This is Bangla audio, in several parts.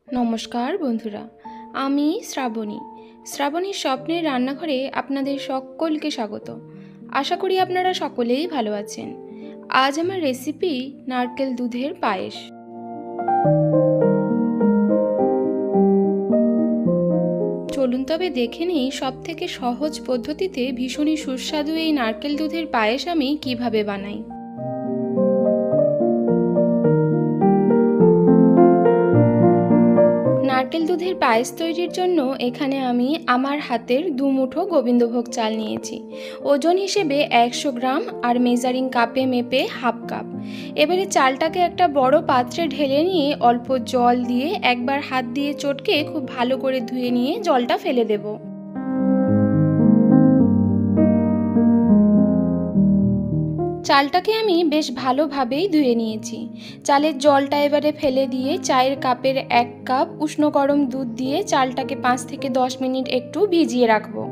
নমস্কার বন্ধুরা, আমি শ্রাবণীর স্বপ্নের রান্নাঘরে আপনাদের সকলকে স্বাগত। আশা করি আপনারা সকলেই ভালো আছেন। আজ আমার রেসিপি নারকেল দুধের পায়েস। চলুন তবে দেখে নিই সবথেকে সহজ পদ্ধতিতে ভীষণই সুস্বাদু এই নারকেল দুধের পায়েস আমি কিভাবে বানাই। নারকেল দুধের পায়েস তৈরির জন্য এখানে আমি আমার হাতের 2 মুঠো গোবিন্দভোগ চাল নিয়েছি। ওজন হিসেবে 100 গ্রাম আর মেজারিং কাপে মেপে হাফ কাপ। এবারে চালটাকে একটা বড় পাত্রে ঢেলে নিয়ে অল্প জল দিয়ে একবার হাত দিয়ে চটকে খুব ভালো করে ধুয়ে নিয়ে জলটা ফেলে দেব। চালটাকে আমি বেশ ভালোভাবেই ধুয়ে নিয়েছি। চালের জলটা এবারে ফেলে দিয়ে চায়ের কাপের 1 কাপ উষ্ণ গরম দুধ দিয়ে চালটাকে 5 থেকে 10 মিনিট একটু ভিজিয়ে রাখবো।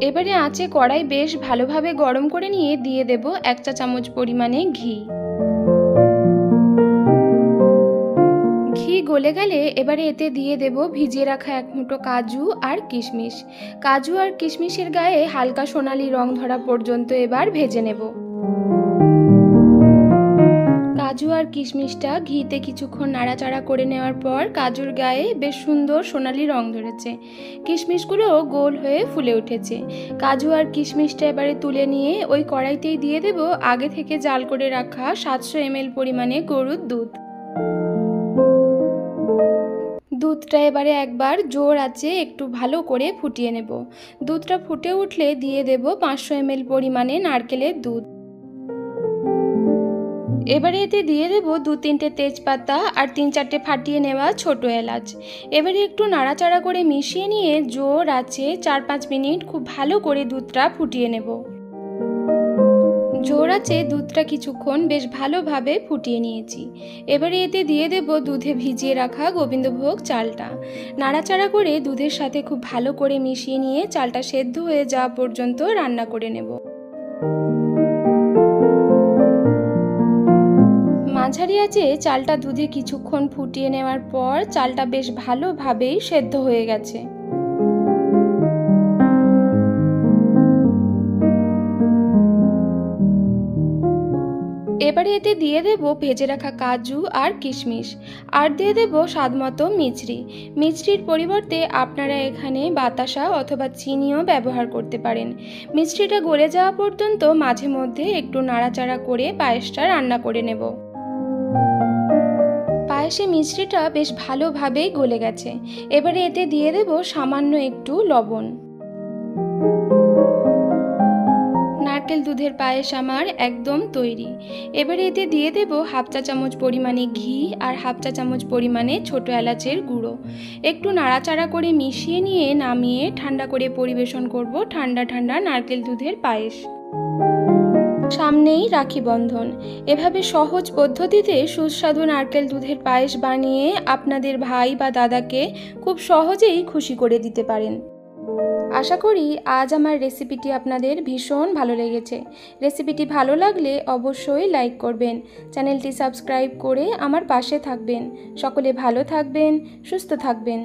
এবারে আঁচে কড়াই বেশ ভালোভাবে গরম করে নিয়ে দিয়ে দেব 1 চা চামচ পরিমাণে ঘি। ঘি গলে গেলে এবারে এতে দিয়ে দেব ভিজিয়ে রাখা 1 মুঠো কাজু আর কিশমিশ। কাজু আর কিশমিশের গায়ে হালকা সোনালি রং ধরা পর্যন্ত এবার ভেজে নেব। কাজু আর কিশমিশটা ঘিতে কিছুক্ষণ নাড়াচাড়া করে নেওয়ার পর কাজুর গায়ে বেশ সুন্দর সোনালি রং ধরেছে, কিশমিশগুলো গোল হয়ে ফুলে উঠেছে। কাজু আর কিশমিশটা এবারে তুলে নিয়ে ওই কড়াইতেই দিয়ে দেব আগে থেকে জাল করে রাখা 700 ml পরিমাণে গরুর দুধ। দুধটা এবারে একবার জোর আঁচে একটু ভালো করে ফুটিয়ে নেব। দুধটা ফুটে উঠলে দিয়ে দেব 500 ml পরিমাণে নারকেলের দুধ। এবারে এতে দিয়ে দেব 2-3টে তেজপাতা আর 3-4টে ফাটিয়ে নেওয়া ছোট এলাচ। এবারে একটু নাড়াচাড়া করে মিশিয়ে নিয়ে জোর আঁচে 4-5 মিনিট খুব ভালো করে দুধটা ফুটিয়ে নেব। জোর আঁচে দুধটা কিছুক্ষণ বেশ ভালোভাবে ফুটিয়ে নিয়েছি। এবারে এতে দিয়ে দেব দুধে ভিজিয়ে রাখা গোবিন্দভোগ চালটা। নাড়াচাড়া করে দুধের সাথে খুব ভালো করে মিশিয়ে নিয়ে চালটা সেদ্ধ হয়ে যাওয়া পর্যন্ত রান্না করে নেব। মাঝারি আঁচে চালটা দুধে কিছুক্ষণ ফুটিয়ে নেওয়ার পর চালটা বেশ ভালোভাবেই সেদ্ধ হয়ে গেছে। এবারে এতে দিয়ে দেব ভেজে রাখা কাজু আর কিশমিশ আর দিয়ে দেব স্বাদমতো মিছরি। মিছরির পরিবর্তে আপনারা এখানে বাতাসা অথবা চিনিও ব্যবহার করতে পারেন। মিছরিটা গলে যাওয়া পর্যন্ত মাঝে মধ্যে একটু নাড়াচাড়া করে পায়েসটা রান্না করে নেব। পায়েসে মিছরিটা বেশ ভালোভাবেই গলে গেছে। এবারে এতে দিয়ে দেব সামান্য একটু লবণ। নারকেল দুধের পায়েস আমার একদম তৈরি। এবারে এতে দিয়ে দেব 1/2 চা চামচ পরিমাণে ঘি আর 1/2 চা চামচ পরিমাণে ছোট এলাচের গুঁড়ো। একটু নাড়াচাড়া করে মিশিয়ে নিয়ে নামিয়ে ঠান্ডা করে পরিবেশন করব ঠান্ডা ঠান্ডা নারকেল দুধের পায়েস। সামনেই রাখি বন্ধন। এভাবে সহজ পদ্ধতিতে সুস্বাদু নারকেল দুধের পায়েস বানিয়ে আপনাদের ভাই বা দাদাকে খুব সহজেই খুশি করে দিতে পারেন। আশা করি আজ আমার রেসিপিটি আপনাদের ভীষণ ভালো লেগেছে। রেসিপিটি ভালো লাগলে অবশ্যই লাইক করবেন, চ্যানেলটি সাবস্ক্রাইব করে আমার পাশে থাকবেন। সকলে ভালো থাকবেন, সুস্থ থাকবেন।